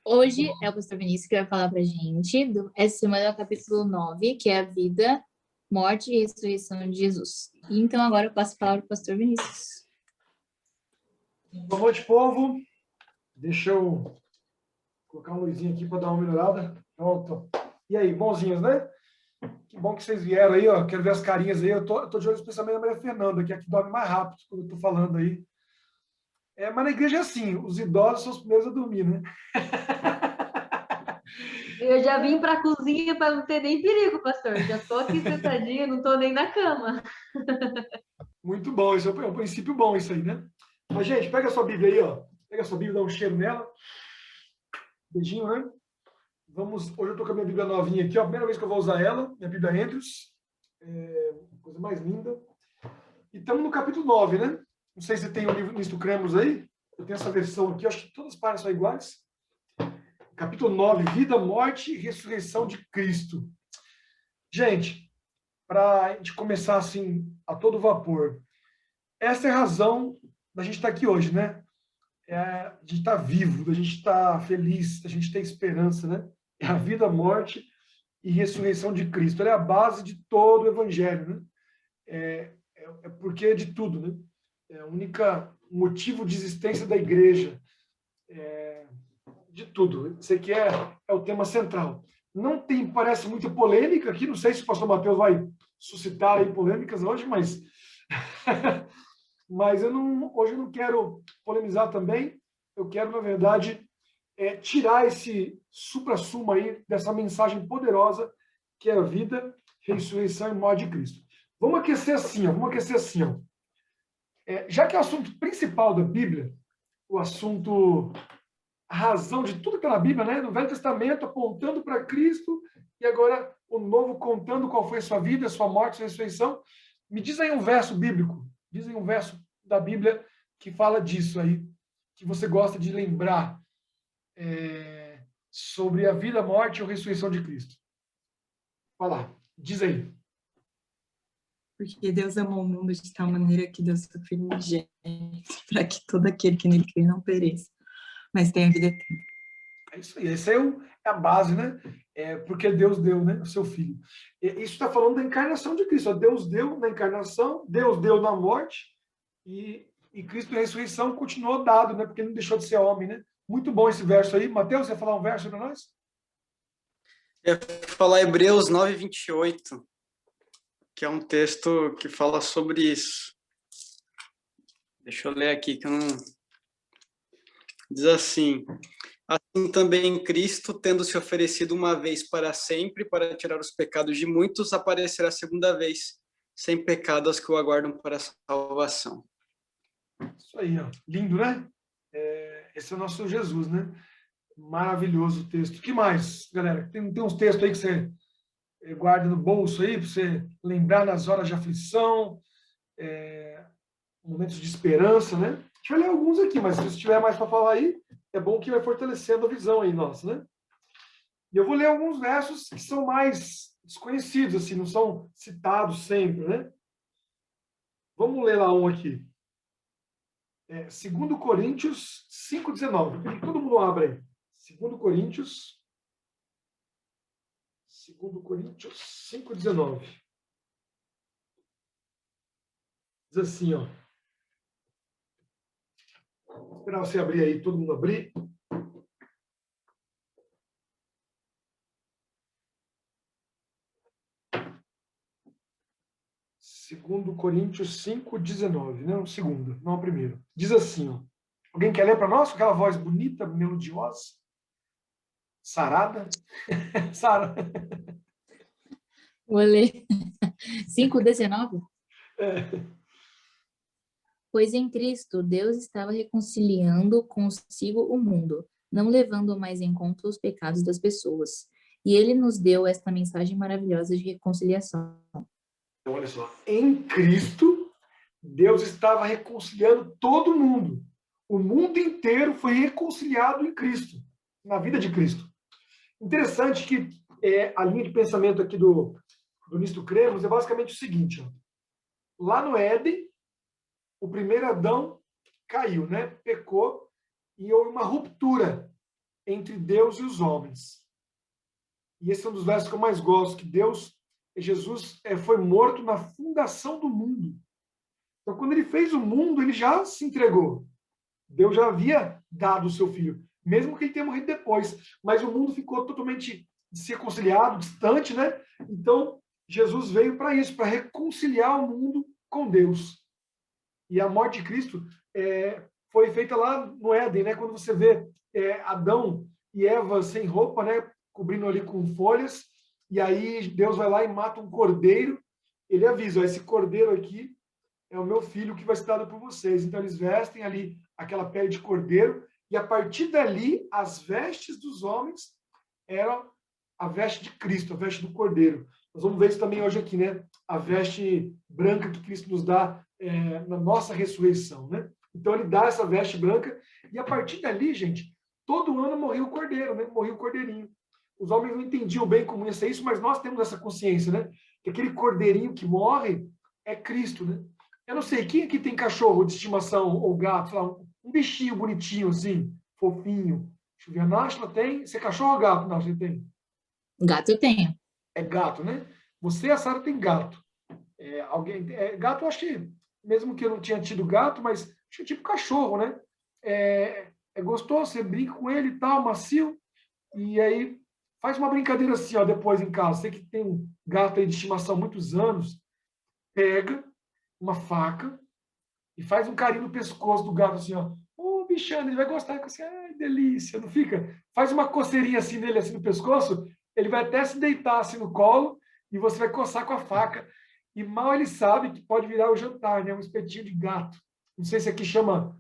Hoje é o pastor Vinícius que vai falar pra gente. Essa semana é o capítulo 9, que é a vida, morte e ressurreição de Jesus. Então agora eu passo a palavra para o pastor Vinícius. Boa noite, povo. Deixa eu colocar uma luzinha aqui para dar uma melhorada. Pronto. E aí, bonzinhos, né? Que bom que vocês vieram aí, ó. Quero ver as carinhas aí. Eu tô de olho especialmente na Maria Fernanda, que é a que dorme mais rápido quando eu tô falando aí. Mas na igreja é assim, os idosos são os primeiros a dormir, né? Eu já vim para a cozinha para não ter nem perigo, pastor. Já tô aqui sentadinha, não tô nem na cama. Muito bom, isso é um princípio bom isso aí, né? Mas, gente, pega a sua Bíblia aí, ó. Pega a sua Bíblia, dá um cheiro nela. Beijinho, né? Hoje eu tô com a minha Bíblia novinha aqui, ó. Primeira vez que eu vou usar ela, minha Bíblia Andrews. Coisa mais linda. E estamos no capítulo 9, né? Não sei se tem o livro Nisto Cremos aí. Eu tenho essa versão aqui, acho que todas as páginas são iguais. Capítulo 9, vida, morte e ressurreição de Cristo. Gente, para a gente começar assim, a todo vapor, essa é a razão da gente estar aqui hoje, né? A gente estar vivo, da gente estar feliz, da gente ter esperança, né? É a vida, morte e ressurreição de Cristo. Ela é a base de todo o evangelho, né? É porque é de tudo, né? É o único motivo de existência da igreja. De tudo. Esse aqui é o tema central. Não tem, parece muita polêmica aqui, não sei se o pastor Mateus vai suscitar aí polêmicas hoje, mas hoje eu não quero polemizar também. Eu quero, na verdade, tirar esse supra-sumo aí dessa mensagem poderosa que é a vida, ressurreição e morte de Cristo. Vamos aquecer assim, ó. Já que é o assunto principal da Bíblia, o assunto, a razão de tudo que está na Bíblia, né? No Velho Testamento apontando para Cristo e agora o Novo contando qual foi a sua vida, a sua morte, a sua ressurreição. Me diz aí um verso bíblico, diz aí um verso da Bíblia que fala disso aí, que você gosta de lembrar sobre a vida, a morte ou a ressurreição de Cristo. Vai lá, diz aí. Porque Deus amou o mundo de tal maneira que deu seu Filho unigênito, para que todo aquele que nele crê não pereça, mas tenha vida eterna. É isso aí, essa é a base, né? Porque Deus deu, né, o seu Filho. Isso está falando da encarnação de Cristo. Deus deu na encarnação, Deus deu na morte, e Cristo na ressurreição continuou dado, né? Porque ele não deixou de ser homem, né? Muito bom esse verso aí. Mateus, você vai falar um verso para nós? Eu vou falar Hebreus 9:28, que é um texto que fala sobre isso. Deixa eu ler aqui, que eu não... Diz assim: assim também Cristo, tendo se oferecido uma vez para sempre para tirar os pecados de muitos, aparecerá a segunda vez, sem pecado aos que o aguardam para a salvação. Isso aí, ó. Lindo, né? Esse é o nosso Jesus, né? Maravilhoso o texto. O que mais, galera? Tem uns textos aí que você guarda no bolso aí, para você lembrar nas horas de aflição, momentos de esperança, né? A gente vai ler alguns aqui, mas se tiver mais para falar aí, é bom que vai fortalecendo a visão aí nossa, né? E eu vou ler alguns versos que são mais desconhecidos, assim, não são citados sempre, né? Vamos ler lá um aqui. 2 Coríntios 5,19. Todo mundo abre aí. 2 Coríntios 5,19. Diz assim, ó. Vou esperar você abrir aí, todo mundo abrir. Segundo Coríntios 5,19, né? O segundo, não o primeiro. Diz assim, ó. Alguém quer ler para nós com aquela voz bonita, melodiosa, sarada? Sara. Vou ler 5:19. Pois em Cristo, Deus estava reconciliando consigo o mundo, não levando mais em conta os pecados das pessoas. E ele nos deu esta mensagem maravilhosa de reconciliação. Então, olha só. Em Cristo, Deus estava reconciliando todo mundo. O mundo inteiro foi reconciliado em Cristo, na vida de Cristo. Interessante que a linha de pensamento aqui do Nisto Cremos é basicamente o seguinte. Ó. Lá no Éden, o primeiro Adão caiu, né? Pecou e houve uma ruptura entre Deus e os homens. E esse é um dos versos que eu mais gosto, que Jesus foi morto na fundação do mundo. Então, quando ele fez o mundo, ele já se entregou. Deus já havia dado o seu filho, mesmo que ele tenha morrido depois. Mas o mundo ficou totalmente desreconciliado, distante, né? Então, Jesus veio para isso, para reconciliar o mundo com Deus. E a morte de Cristo foi feita lá no Éden, né? Quando você vê Adão e Eva sem roupa, né? Cobrindo ali com folhas, e aí Deus vai lá e mata um cordeiro. Ele avisa, esse cordeiro aqui é o meu filho que vai ser dado por vocês. Então eles vestem ali aquela pele de cordeiro, e a partir dali as vestes dos homens eram a veste de Cristo, a veste do cordeiro. Nós vamos ver isso também hoje aqui, né? A veste branca que Cristo nos dá na nossa ressurreição, né? Então ele dá essa veste branca, e a partir dali, gente, todo ano morria o cordeiro, né? Morria o cordeirinho. Os homens não entendiam bem como ia ser isso, mas nós temos essa consciência, né? Que aquele cordeirinho que morre é Cristo, né? Eu não sei, quem aqui tem cachorro de estimação ou gato, sei lá, um bichinho bonitinho assim, fofinho? Deixa eu ver, a Náshila tem? Você é cachorro ou gato, Náshila, tem? Gato eu tenho. É gato, né? Você e a Sara tem gato. Gato, eu acho que, mesmo que eu não tinha tido gato, mas acho que é tipo cachorro, né? É gostoso, você brinca com ele e tal, macio, e aí faz uma brincadeira assim, ó, depois em casa. Você que tem um gato aí de estimação há muitos anos, pega uma faca e faz um carinho no pescoço do gato assim, ó. Ô, bichano, ele vai gostar. Assim, ai, delícia, não fica? Faz uma coceirinha assim nele, assim no pescoço, ele vai até se deitar assim no colo e você vai coçar com a faca. E mal ele sabe que pode virar o jantar, né? Um espetinho de gato. Não sei se aqui chama...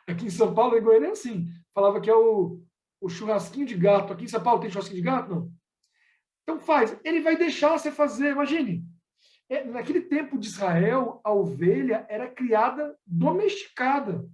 Aqui em São Paulo, em Goiânia é assim. Falava que é o churrasquinho de gato. Aqui em São Paulo tem churrasquinho de gato? Não. Então faz. Ele vai deixar você fazer, imagine. Naquele tempo de Israel, a ovelha era criada domesticada.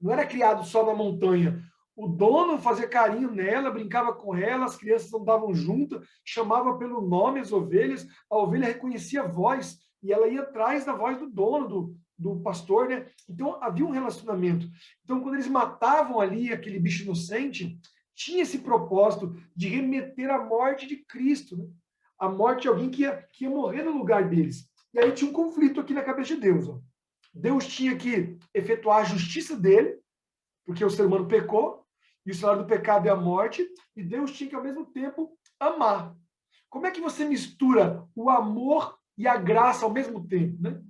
Não era criado só na montanha. O dono fazia carinho nela, brincava com ela, as crianças andavam juntas, chamava pelo nome as ovelhas, a ovelha reconhecia a voz e ela ia atrás da voz do dono, do pastor, né? Então havia um relacionamento. Então, quando eles matavam ali aquele bicho inocente, tinha esse propósito de remeter à morte de Cristo, né? A morte de alguém que ia morrer no lugar deles. E aí tinha um conflito aqui na cabeça de Deus. Ó. Deus tinha que efetuar a justiça dele, porque o ser humano pecou, e o salário do pecado é a morte, e Deus tinha que, ao mesmo tempo, amar. Como é que você mistura o amor e a graça ao mesmo tempo, né?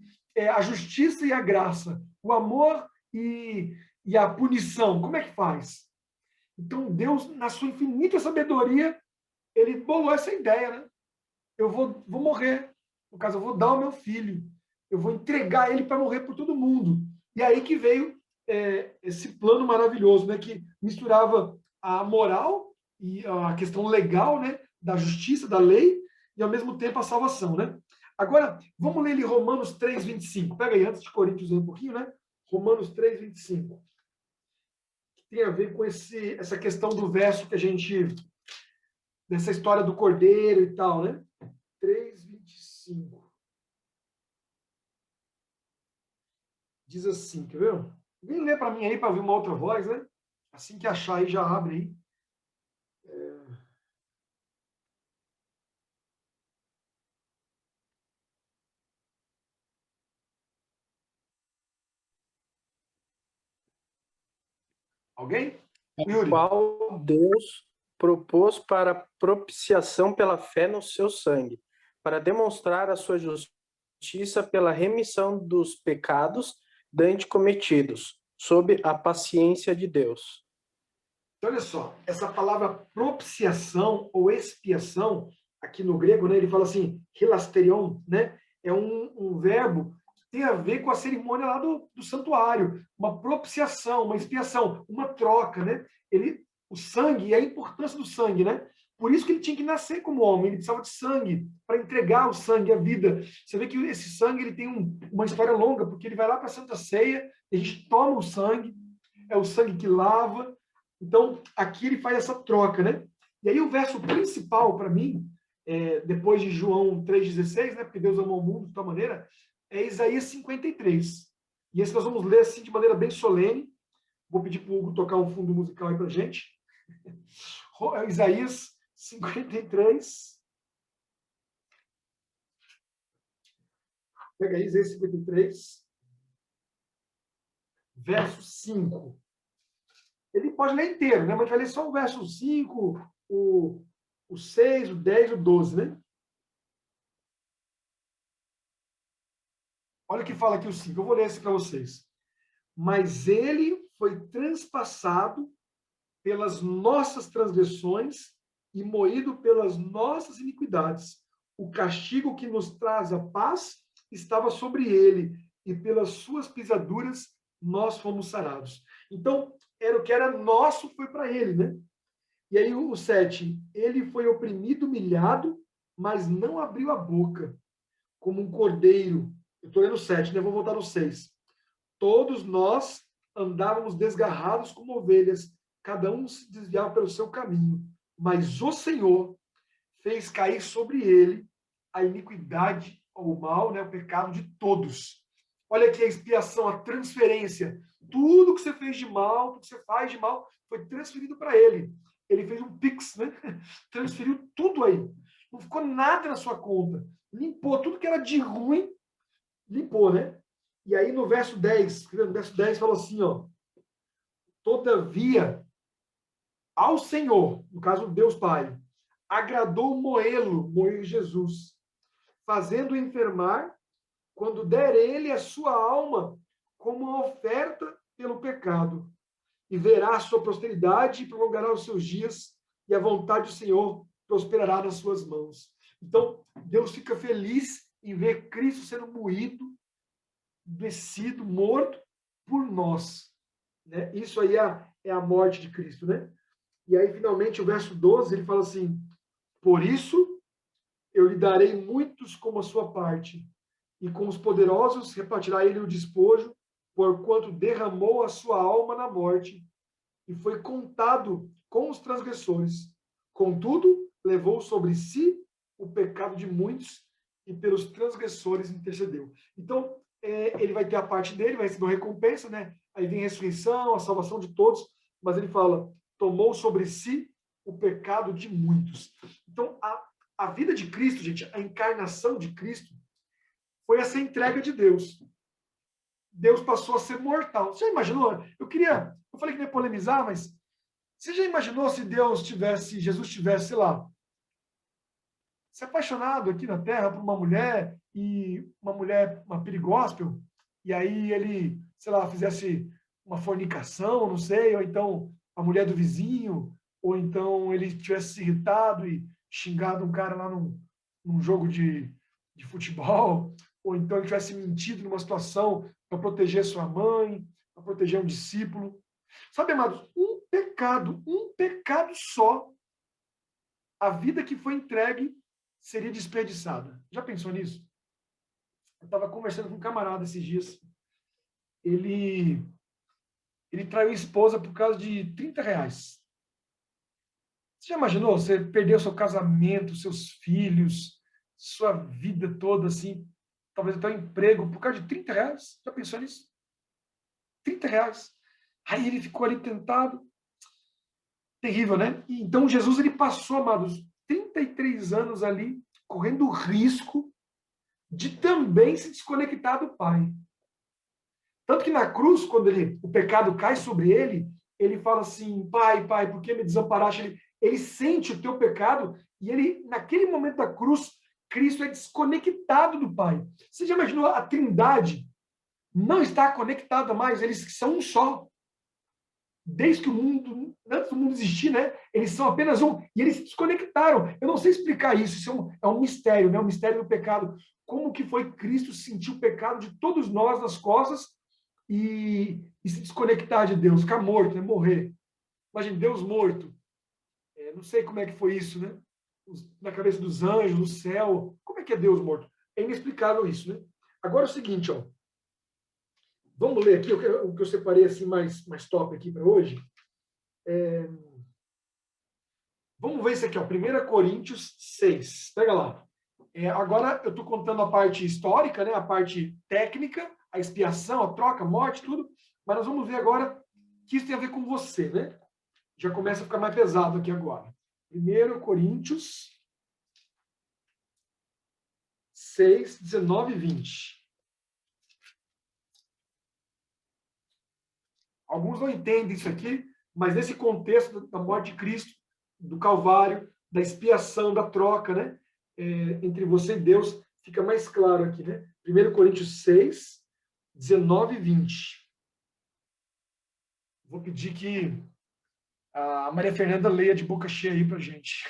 A justiça e a graça, o amor e a punição, como é que faz? Então, Deus, na sua infinita sabedoria, ele bolou essa ideia, né? Eu vou morrer. No caso, eu vou dar o meu filho. Eu vou entregar ele para morrer por todo mundo. E aí que veio esse plano maravilhoso, né? Que misturava a moral e a questão legal, né? Da justiça, da lei, e ao mesmo tempo a salvação, né? Agora, vamos ler ali Romanos 3:25. Pega aí, antes de Coríntios um pouquinho, né? Romanos 3:25. Que tem a ver com essa questão do verso que a gente... dessa história do cordeiro e tal, né? 3:25. Diz assim, quer ver? Vem ler para mim aí, para ver uma outra voz, né? Assim que achar aí, já abre aí. Alguém? Yuri. Qual Deus propôs para propiciação pela fé no seu sangue, para demonstrar a sua justiça pela remissão dos pecados dantes cometidos, sob a paciência de Deus. Então, olha só, essa palavra propiciação ou expiação, aqui no grego, né, ele fala assim, hilasterion, né, é um verbo que tem a ver com a cerimônia lá do santuário, uma propiciação, uma expiação, uma troca, né? O sangue e a importância do sangue, né? Por isso que ele tinha que nascer como homem, ele precisava de sangue para entregar o sangue, a vida. Você vê que esse sangue ele tem uma história longa, porque ele vai lá para a Santa Ceia, e a gente toma o sangue, é o sangue que lava. Então, aqui ele faz essa troca, né? E aí o verso principal para mim, depois de João 3,16, né? Porque Deus amou o mundo de tal maneira, é Isaías 53. E esse nós vamos ler assim de maneira bem solene. Vou pedir para o Hugo tocar um fundo musical aí para a gente. Isaías 53. Pega aí, Isaías 53. Verso 5. Ele pode ler inteiro, né? Mas vai ler só o verso 5, o 6, o 10 e o 12, né? Olha o que fala aqui o 5. Eu vou ler esse para vocês. Mas ele foi transpassado pelas nossas transgressões e moído pelas nossas iniquidades. O castigo que nos traz a paz estava sobre ele, e pelas suas pisaduras nós fomos sarados. Então, era o que era nosso, foi para ele, né? E aí o 7, ele foi oprimido, humilhado, mas não abriu a boca, como um cordeiro. Eu estou lendo o 7, né? Vou voltar no 6. Todos nós andávamos desgarrados como ovelhas, cada um se desviava pelo seu caminho, mas o Senhor fez cair sobre ele a iniquidade, o mal, né, o pecado de todos. Olha aqui a expiação, a transferência. Tudo que você fez de mal, tudo que você faz de mal, foi transferido para ele. Ele fez um pix, né? Transferiu tudo aí. Não ficou nada na sua conta. Limpou tudo que era de ruim, limpou, né? E aí no verso 10, fala assim, ó. Todavia, ao Senhor, no caso Deus Pai, agradou moer Jesus, fazendo enfermar, quando der ele a sua alma como uma oferta pelo pecado, e verá a sua posteridade e prolongará os seus dias, e a vontade do Senhor prosperará nas suas mãos. Então, Deus fica feliz em ver Cristo sendo moído, descido, morto por nós. Né? Isso aí é a morte de Cristo, né? E aí, finalmente, o verso 12, ele fala assim, por isso eu lhe darei muitos como a sua parte, e com os poderosos repartirá ele o despojo, porquanto derramou a sua alma na morte, e foi contado com os transgressores. Contudo, levou sobre si o pecado de muitos, e pelos transgressores intercedeu. Então, ele vai ter a parte dele, vai receber uma recompensa, né? Aí vem a ressurreição, a salvação de todos, mas ele fala, tomou sobre si o pecado de muitos. Então, a vida de Cristo, gente, a encarnação de Cristo, foi essa entrega de Deus. Deus passou a ser mortal. Você já imaginou? Eu falei que não ia polemizar, mas você já imaginou se Jesus tivesse, sei lá, se apaixonado aqui na Terra por uma mulher, uma perigóspel, e aí ele, sei lá, fizesse uma fornicação, não sei, ou então a mulher do vizinho, ou então ele tivesse se irritado e xingado um cara lá num jogo de futebol, ou então ele tivesse mentido numa situação para proteger sua mãe, para proteger um discípulo. Sabe, amados, um pecado só, a vida que foi entregue seria desperdiçada. Já pensou nisso? Eu estava conversando com um camarada esses dias. Ele traiu a esposa por causa de R$30. Você já imaginou? Você perdeu seu casamento, seus filhos, sua vida toda, assim, talvez até o emprego, por causa de R$30? Já pensou nisso? R$30. Aí ele ficou ali tentado. Terrível, né? E então Jesus, ele passou, amados, 33 anos ali, correndo o risco de também se desconectar do Pai. Tanto que na cruz, quando o pecado cai sobre ele, ele fala assim, Pai, por que me desamparaste? Ele sente o teu pecado e ele, naquele momento da cruz, Cristo é desconectado do Pai. Você já imaginou a Trindade não está conectada mais? Eles são um só. Desde que antes do mundo existir, né? Eles são apenas um. E eles se desconectaram. Eu não sei explicar isso. Isso é um mistério, né? Um mistério do pecado. Como que foi Cristo sentir o pecado de todos nós nas costas e se desconectar de Deus, ficar morto, né? Morrer. Imagina, Deus morto. Não sei como é que foi isso, né? Na cabeça dos anjos, no céu. Como é que é Deus morto? É inexplicável isso, né? Agora é o seguinte, ó. Vamos ler aqui o que eu separei assim mais top aqui para hoje. Vamos ver isso aqui, ó, 1 Coríntios 6. Pega lá. Agora eu estou contando a parte histórica, né, a parte técnica, a expiação, a troca, a morte, tudo. Mas nós vamos ver agora que isso tem a ver com você, né? Já começa a ficar mais pesado aqui agora. 1 Coríntios 6, 19 e 20. Alguns não entendem isso aqui, mas nesse contexto da morte de Cristo, do Calvário, da expiação, da troca, né? Entre você e Deus, fica mais claro aqui, né? 1 Coríntios 6, 19 e 20. Vou pedir que a Maria Fernanda leia de boca cheia aí pra gente.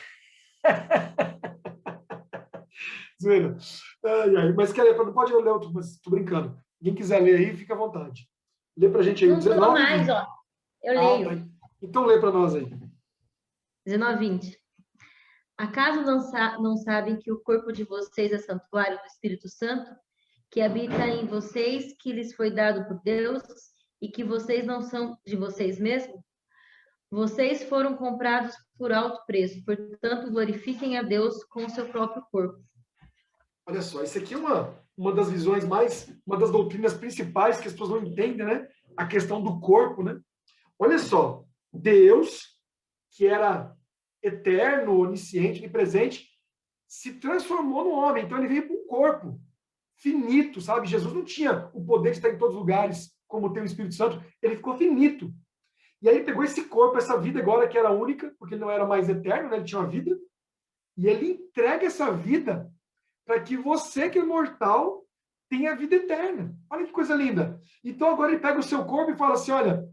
Zoeira. Ai, ai. Mas quer ler? Não pode ler outro, mas tô brincando. Quem quiser ler aí, fica à vontade. Lê pra gente aí. Não 19 dou e mais, 20. ó. Eu Ah, leio. tá. Então lê pra nós aí. 19, 20. Acaso não sabem que o corpo de vocês é santuário do Espírito Santo, que habita em vocês, que lhes foi dado por Deus, e que vocês não são de vocês mesmos? Vocês foram comprados por alto preço, portanto, glorifiquem a Deus com o seu próprio corpo. Olha só, isso aqui é uma das visões mais, uma das doutrinas principais que as pessoas não entendem, né? A questão do corpo, né? Olha só, Deus, que era eterno, onisciente, onipresente, se transformou no homem. Então ele veio para um corpo finito, sabe? Jesus não tinha o poder de estar em todos os lugares, como tem o Espírito Santo. Ele ficou finito. E aí ele pegou esse corpo, essa vida agora que era única, porque ele não era mais eterno, né? Ele tinha uma vida. E ele entrega essa vida para que você, que é mortal, tenha vida eterna. Olha que coisa linda. Então agora ele pega o seu corpo e fala assim, olha,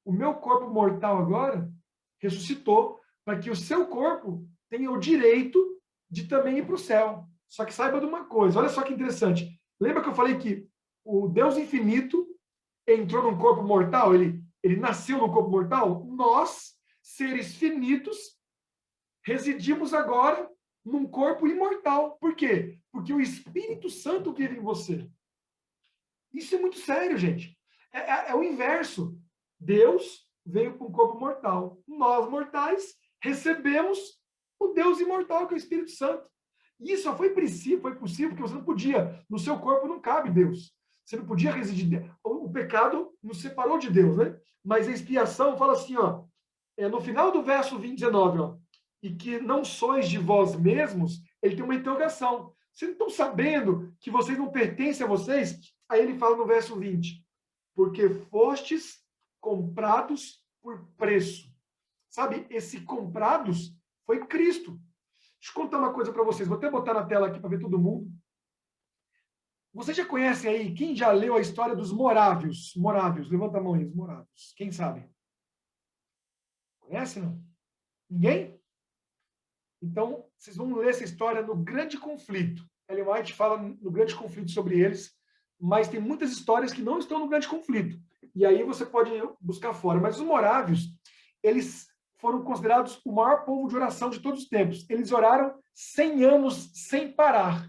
o meu corpo mortal agora ressuscitou para que o seu corpo tenha o direito de também ir para o céu. Só que saiba de uma coisa, olha só que interessante. Lembra que eu falei que o Deus infinito entrou num corpo mortal? Ele nasceu num corpo mortal? Nós, seres finitos, residimos agora num corpo imortal. Por quê? Porque o Espírito Santo vive em você. Isso é muito sério, gente. É o inverso. Deus veio para um corpo mortal. Nós, mortais, recebemos o Deus imortal, que é o Espírito Santo. E isso só foi possível porque você não podia, no seu corpo não cabe Deus. Você não podia residir. O pecado nos separou de Deus, né? Mas a expiação fala assim, ó, no final do verso 20, 19, ó, e que não sois de vós mesmos, ele tem uma interrogação. Vocês não estão sabendo que vocês não pertencem a vocês? Aí ele fala no verso 20, porque fostes comprados por preço. Sabe, esse comprados foi Cristo. Deixa eu contar uma coisa para vocês. Vou até botar na tela aqui para ver todo mundo. Vocês já conhecem aí, quem já leu a história dos morávios? Morávios, levanta a mão aí, os morávios. Quem sabe? Conhece, não? Ninguém? Então, vocês vão ler essa história no Grande Conflito. Ellen White fala no Grande Conflito sobre eles, mas tem muitas histórias que não estão no Grande Conflito. E aí você pode buscar fora. Mas os morávios, eles foram considerados o maior povo de oração de todos os tempos. Eles oraram 100 anos sem parar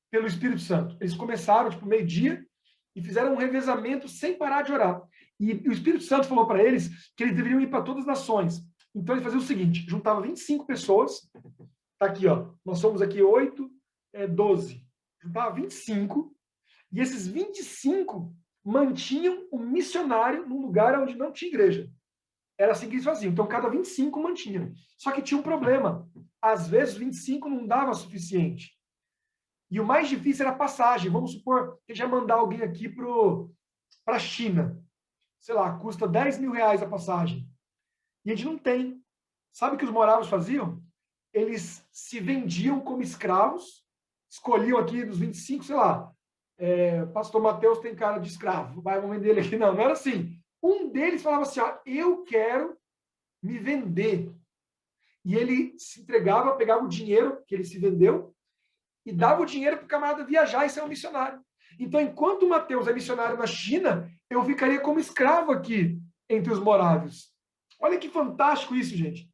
pelo Espírito Santo. Eles começaram, tipo, meio-dia, e fizeram um revezamento sem parar de orar. E o Espírito Santo falou para eles que eles deveriam ir para todas as nações. Então, ele fazia o seguinte, juntava 25 pessoas, tá aqui, ó, nós somos aqui 8, 12, juntava 25, e esses 25 mantinham o missionário num lugar onde não tinha igreja. Era assim que eles faziam. Então, cada 25 mantinha. Só que tinha um problema. Às vezes, 25 não dava suficiente. E o mais difícil era a passagem. Vamos supor que a gente ia mandar alguém aqui para a China. Sei lá, custa 10 mil reais a passagem. E a gente não tem. Sabe o que os morávios faziam? Eles se vendiam como escravos, escolhiam aqui dos 25, sei lá, pastor Mateus tem cara de escravo, vamos vender ele aqui. Não, não era assim. Um deles falava assim, ó, eu quero me vender. E ele se entregava, pegava o dinheiro que ele se vendeu e dava o dinheiro para o camarada viajar e ser um missionário. Então, enquanto o Mateus é missionário na China, eu ficaria como escravo aqui entre os morávios. Olha que fantástico isso, gente.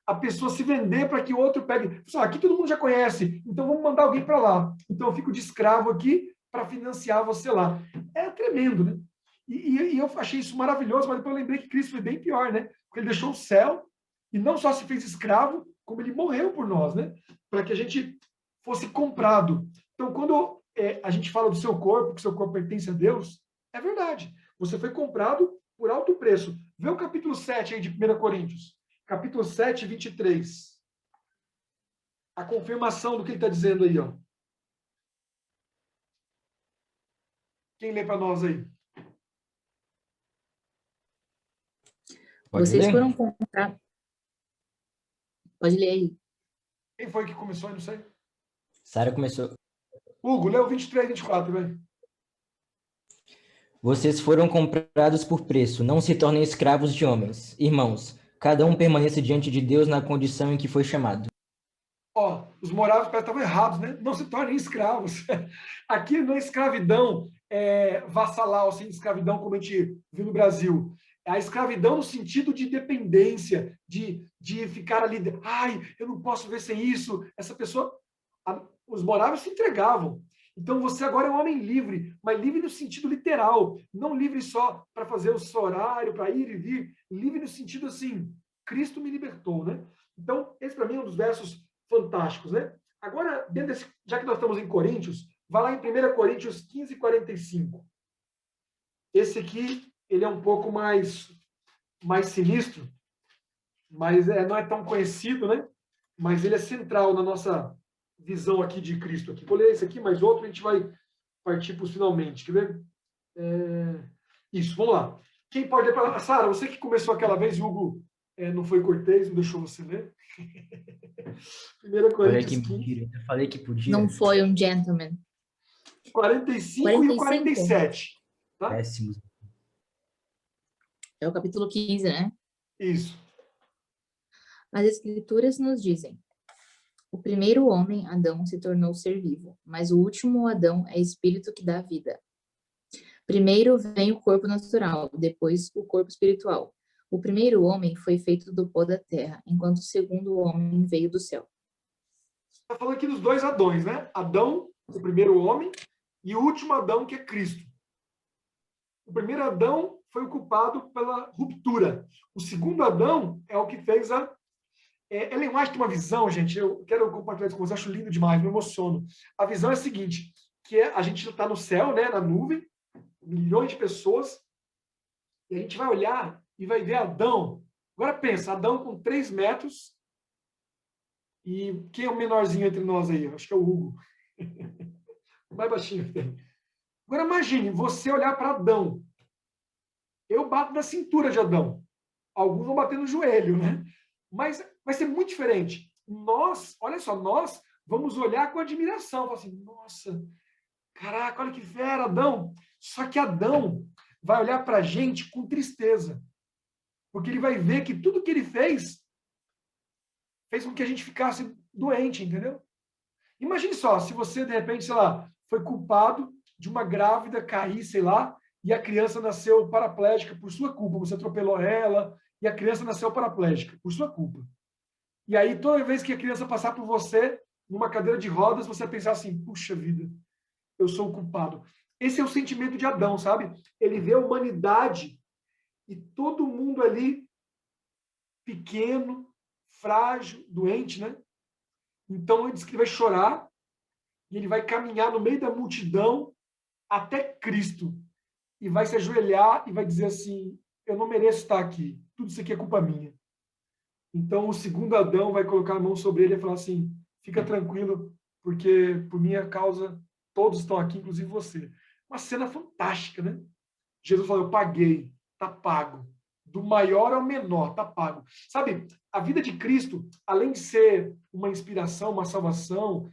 A pessoa se vender para que o outro pegue. Aqui todo mundo já conhece, então vamos mandar alguém para lá. Então eu fico de escravo aqui para financiar você lá. É tremendo, né? E eu achei isso maravilhoso, mas depois eu lembrei que Cristo foi bem pior, né? Porque ele deixou o céu e não só se fez escravo, como ele morreu por nós, né? Para que a gente fosse comprado. Então, quando a gente fala do seu corpo, que seu corpo pertence a Deus, é verdade. Você foi comprado por alto preço. Vê o capítulo 7 aí de 1 Coríntios. Capítulo 7, 23. A confirmação do que ele está dizendo aí, ó. Quem lê para nós aí? Pode Vocês ler? foram comprar. Pode ler aí. Quem foi que começou? Eu não sei. Sara começou. Hugo, lê o 23, 24, velho. Vocês foram comprados por preço, não se tornem escravos de homens. Irmãos, cada um permaneça diante de Deus na condição em que foi chamado. Ó, os moráveis estavam errados, né? Não se tornem escravos. Aqui não é escravidão vassalal, assim, escravidão como a gente viu no Brasil. É a escravidão no sentido de dependência, de ficar ali, ai, eu não posso ver sem isso. Essa pessoa, os moráveis se entregavam. Então você agora é um homem livre, mas livre no sentido literal, não livre só para fazer o seu horário, para ir e vir, livre no sentido assim, Cristo me libertou, né? Então, esse para mim é um dos versos fantásticos, né? Agora, dentro desse, já que nós estamos em Coríntios, vai lá em 1 Coríntios 15, 45. Esse aqui, ele é um pouco mais sinistro, mas não é tão conhecido, né? Mas ele é central na nossa visão aqui de Cristo. Aqui. Vou ler esse aqui, mas outro a gente vai partir para os finalmente. Quer ver? Isso, vamos lá. Quem pode ler para... Sara, você que começou aquela vez, Hugo não foi cortês, não deixou você ler. 1 Coríntios 15. Eu falei que podia. Não foi um gentleman. 45 e o 47. Tá? Péssimos. É o capítulo 15, né? Isso. As escrituras nos dizem: o primeiro homem, Adão, se tornou ser vivo, mas o último Adão é espírito que dá vida. Primeiro vem o corpo natural, depois o corpo espiritual. O primeiro homem foi feito do pó da terra, enquanto o segundo homem veio do céu. Está falando aqui dos dois Adões, né? Adão, o primeiro homem, e o último Adão, que é Cristo. O primeiro Adão foi o culpado pela ruptura. O segundo Adão é o que fez a... Ellen White tem uma visão, gente, eu quero compartilhar isso com vocês, acho lindo demais, me emociono. A visão é a seguinte, que a gente está no céu, né, na nuvem, milhões de pessoas, e a gente vai olhar e vai ver Adão. Agora pensa, Adão com 3 metros, e quem é o menorzinho entre nós aí? Acho que é o Hugo. O mais baixinho que tem. Agora imagine, você olhar para Adão. Eu bato na cintura de Adão. Alguns vão bater no joelho, né? Mas vai ser muito diferente. Nós, olha só, nós vamos olhar com admiração. Falar assim, nossa, caraca, olha que fera, Adão. Só que Adão vai olhar para a gente com tristeza. Porque ele vai ver que tudo que ele fez com que a gente ficasse doente, entendeu? Imagine só, se você, de repente, sei lá, foi culpado de uma grávida cair, sei lá, e a criança nasceu paraplégica por sua culpa. Você atropelou ela e a criança nasceu paraplégica por sua culpa. E aí, toda vez que a criança passar por você, numa cadeira de rodas, você vai pensar assim, puxa vida, eu sou o culpado. Esse é o sentimento de Adão, sabe? Ele vê a humanidade e todo mundo ali pequeno, frágil, doente, né? Então, ele diz que ele vai chorar e ele vai caminhar no meio da multidão até Cristo e vai se ajoelhar e vai dizer assim, eu não mereço estar aqui, tudo isso aqui é culpa minha. Então, o segundo Adão vai colocar a mão sobre ele e falar assim, fica tranquilo, porque por minha causa todos estão aqui, inclusive você. Uma cena fantástica, né? Jesus falou, eu paguei, tá pago. Do maior ao menor, tá pago. Sabe, a vida de Cristo, além de ser uma inspiração, uma salvação,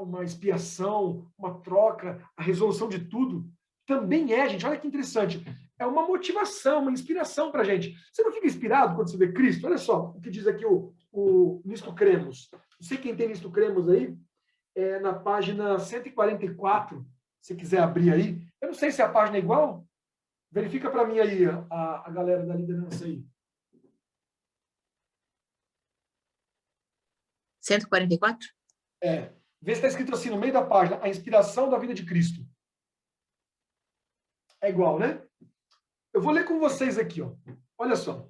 uma expiação, uma troca, a resolução de tudo, também gente, olha que interessante, é uma motivação, uma inspiração para a gente. Você não fica inspirado quando você vê Cristo? Olha só o que diz aqui o Nisto Cremos. Não sei quem tem Nisto Cremos aí, na página 144, se quiser abrir aí. Eu não sei se a página é igual. Verifica para mim aí, a galera da liderança aí. 144? Vê se está escrito assim no meio da página, a inspiração da vida de Cristo. É igual, né? Eu vou ler com vocês aqui, ó. Olha só.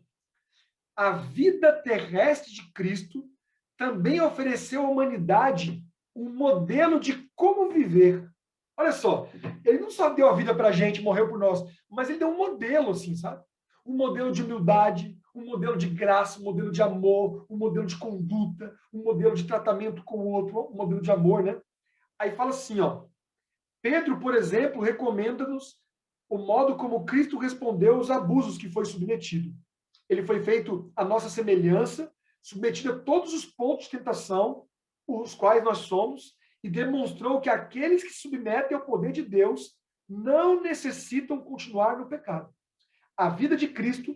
A vida terrestre de Cristo também ofereceu à humanidade um modelo de como viver. Olha só, ele não só deu a vida para a gente, morreu por nós, mas ele deu um modelo, assim, sabe? um modelo de humildade, um modelo de graça, um modelo de amor, um modelo de conduta, um modelo de tratamento com o outro, um modelo de amor, né? Aí fala assim, ó, Pedro, por exemplo, recomenda-nos o modo como Cristo respondeu aos abusos que foi submetido. Ele foi feito à nossa semelhança, submetido a todos os pontos de tentação, os quais nós somos, e demonstrou que aqueles que se submetem ao poder de Deus não necessitam continuar no pecado. A vida de Cristo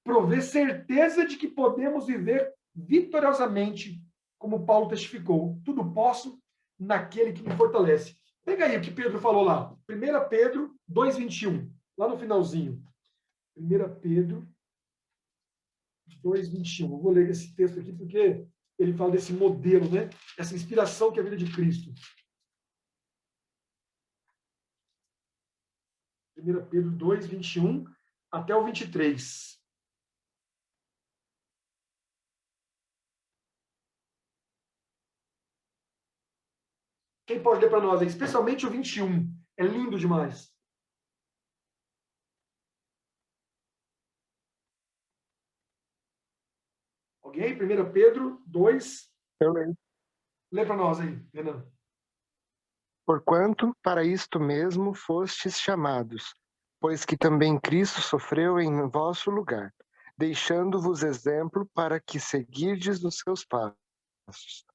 provê certeza de que podemos viver vitoriosamente, como Paulo testificou. Tudo posso naquele que me fortalece. Pega aí o que Pedro falou lá. 1 Pedro 2,21, lá no finalzinho. 1 Pedro 2,21. Eu vou ler esse texto aqui porque ele fala desse modelo, né? Essa inspiração que é a vida de Cristo. 1 Pedro 2,21 até o 23. Quem pode ler para nós aí? Especialmente o 21. É lindo demais. Alguém? 1 Pedro 2. Eu leio. Lê para nós aí, Renan. Porquanto para isto mesmo fostes chamados, pois que também Cristo sofreu em vosso lugar, deixando-vos exemplo para que seguirdes nos seus passos,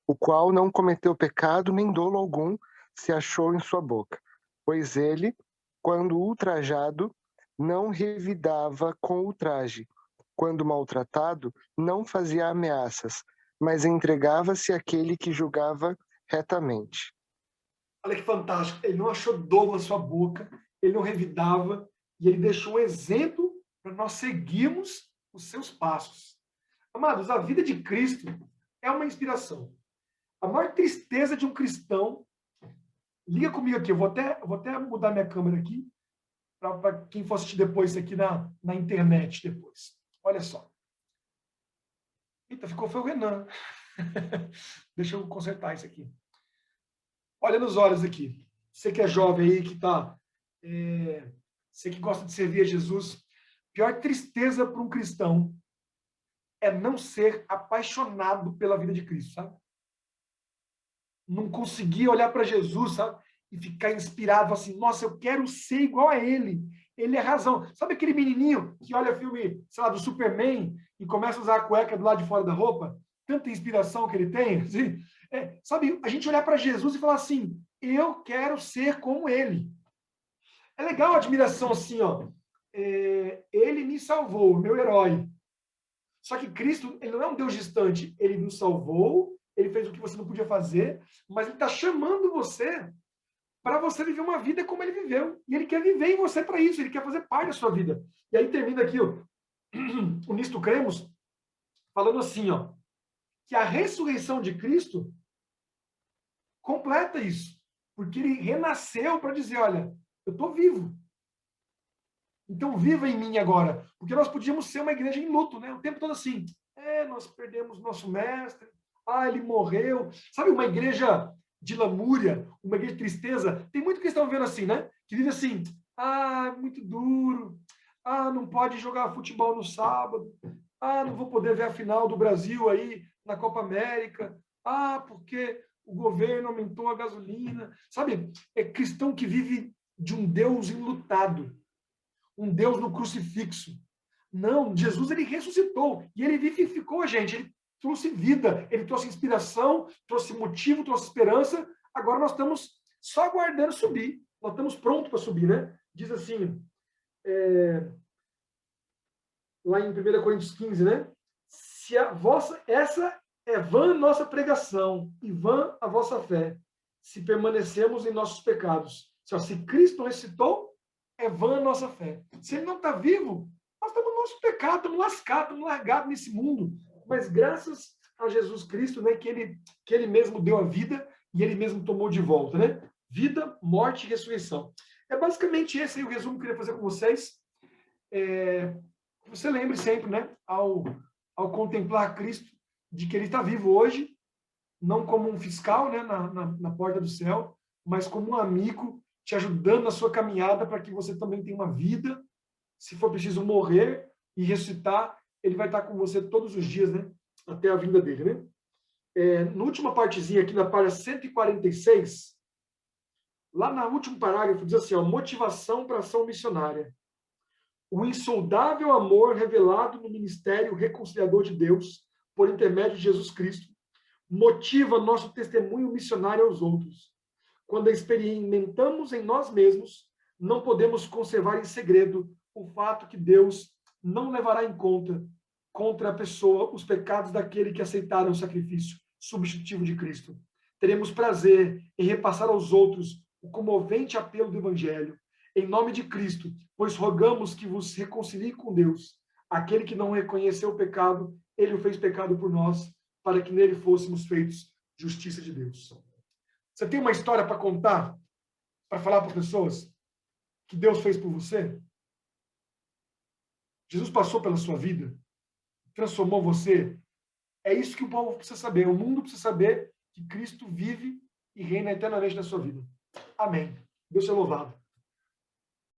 o qual não cometeu pecado nem dolo algum se achou em sua boca, pois ele, quando ultrajado, não revidava com ultraje, quando maltratado, não fazia ameaças, mas entregava-se àquele que julgava retamente. Olha que fantástico. Ele não achou dor na sua boca, ele não revidava, e ele deixou um exemplo para nós seguirmos os seus passos. Amados, a vida de Cristo é uma inspiração. A maior tristeza de um cristão, liga comigo aqui, eu vou até mudar minha câmera aqui, para quem for assistir depois isso aqui na internet depois. Olha só. Eita, foi o Renan. Deixa eu consertar isso aqui. Olha nos olhos aqui. Você que é jovem aí, que está... você que gosta de servir a Jesus, a pior tristeza para um cristão é não ser apaixonado pela vida de Cristo, sabe? Não conseguir olhar para Jesus, sabe? E ficar inspirado assim, nossa, eu quero ser igual a ele. Ele é razão. Sabe aquele menininho que olha filme, sei lá, do Superman e começa a usar a cueca do lado de fora da roupa? Tanta inspiração que ele tem. Assim, sabe, a gente olhar para Jesus e falar assim, eu quero ser como ele. É legal a admiração assim, ó. Ele me salvou, meu herói. Só que Cristo, ele não é um Deus distante. Ele nos salvou, ele fez o que você não podia fazer, mas ele está chamando você para você viver uma vida como ele viveu. E ele quer viver em você para isso, ele quer fazer parte da sua vida. E aí termina aqui o Nisto Cremos, falando assim, ó, que a ressurreição de Cristo completa isso. Porque ele renasceu para dizer, olha, eu estou vivo. Então viva em mim agora. Porque nós podíamos ser uma igreja em luto, né? O tempo todo assim, nós perdemos nosso mestre, ele morreu. Sabe, uma igreja de lamúria, uma igreja de tristeza. Tem muito cristão vendo assim, né? Que vive assim, muito duro, não pode jogar futebol no sábado, não vou poder ver a final do Brasil aí na Copa América, porque o governo aumentou a gasolina. Sabe, é cristão que vive de um Deus enlutado, um Deus no crucifixo. Não, Jesus, ele ressuscitou, e ele vivificou a gente, ele trouxe vida, ele trouxe inspiração, trouxe motivo, trouxe esperança. Agora nós estamos só aguardando subir. Nós estamos prontos para subir, né? Diz assim, lá em 1 Coríntios 15, né? Essa é vã nossa pregação e vã a vossa fé, se permanecemos em nossos pecados. Se Cristo ressuscitou, é vã a nossa fé. Se ele não está vivo, nós estamos no nosso pecado, estamos lascados, estamos largados nesse mundo. Mas graças a Jesus Cristo, né, que ele mesmo deu a vida e ele mesmo tomou de volta, né? Vida, morte e ressurreição. É basicamente esse aí o resumo que eu queria fazer com vocês. Que você lembre sempre, né, ao contemplar Cristo, de que ele está vivo hoje, não como um fiscal, né, na porta do céu, mas como um amigo te ajudando na sua caminhada para que você também tenha uma vida se for preciso morrer e ressuscitar, ele vai estar com você todos os dias, né? Até a vinda dele, né? Na última partezinha aqui, na página 146, lá no último parágrafo, diz assim, ó, motivação para ação missionária. O insondável amor revelado no ministério reconciliador de Deus, por intermédio de Jesus Cristo, motiva nosso testemunho missionário aos outros. Quando experimentamos em nós mesmos, não podemos conservar em segredo o fato que Deus não levará em conta contra a pessoa os pecados daquele que aceitaram o sacrifício substitutivo de Cristo. Teremos prazer em repassar aos outros o comovente apelo do Evangelho, em nome de Cristo, pois rogamos que vos reconcilie com Deus. Aquele que não reconheceu o pecado, ele o fez pecado por nós, para que nele fôssemos feitos justiça de Deus. Você tem uma história para contar, para falar para as pessoas que Deus fez por você? Jesus passou pela sua vida, transformou você. É isso que o povo precisa saber, o mundo precisa saber que Cristo vive e reina eternamente na sua vida. Amém. Deus seja louvado.